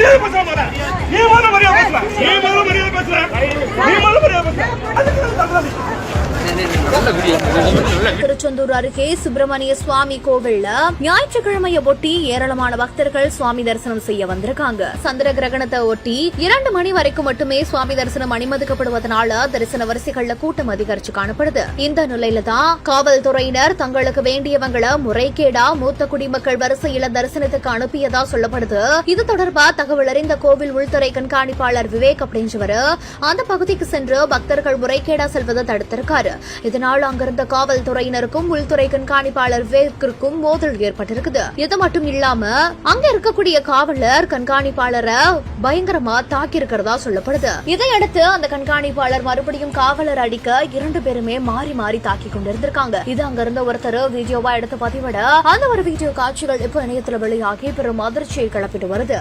மரியாதை பேச மாட்டா நீ முதல்ல மரியாதை பேசல நீ முதல்ல மரியாதை பேசல நீ முதல்ல மரியாதை பேசல திருச்செந்தூர் அருகே சுப்பிரமணிய சுவாமி கோவில்ல ஞாயிற்றுக்கிழமையை ஒட்டி ஏராளமான பக்தர்கள் சுவாமி தரிசனம் செய்ய வந்திருக்காங்க. சந்திர கிரகணத்தை ஒட்டி 2 மணி வரைக்கும் மட்டுமே சுவாமி தரிசனம் அனுமதிக்கப்படுவதனால தரிசன வரிசைகள்ல கூட்டம் அதிகரிச்சு காணப்படுது. இந்த நிலையில தான் காவல்துறையினர் தங்களுக்கு வேண்டியவங்களை முறைகேடா மூத்த குடிமக்கள் வரிசையில தரிசனத்துக்கு அனுப்பியதா சொல்லப்படுது. இது தொடர்பா தகவல் அறிந்த கோவில் உள்துறை கண்காணிப்பாளர் விவேக் அப்படின்றவர் அந்த பகுதிக்கு சென்று பக்தர்கள் முறைகேடா செல்வதை தடுத்திருக்காரு. இதனால் அங்கிருந்த காவல்துறையினருக்கும் உள்துறை கண்காணிப்பாளர் விவேக்கிற்கும் மோதல் ஏற்பட்டிருக்குது. இது மட்டும் இல்லாம அங்க இருக்கக்கூடிய காவலர் கண்காணிப்பாளரை பயங்கரமா தாக்கி இருக்கிறதா சொல்லப்படுது. இதையடுத்து அந்த கண்காணிப்பாளர் மறுபடியும் காவலர் அடிக்க 2 பேருமே மாறி மாறி தாக்கி கொண்டிருந்திருக்காங்க. இது அங்கிருந்த ஒருத்தர் வீடியோவா எடுத்து பதிவிட அந்த ஒரு வீடியோ காட்சிகள் இப்ப இணையத்துல வெளியாகி பெரும் அதிர்ச்சியை கிளப்பிட்டு வருது.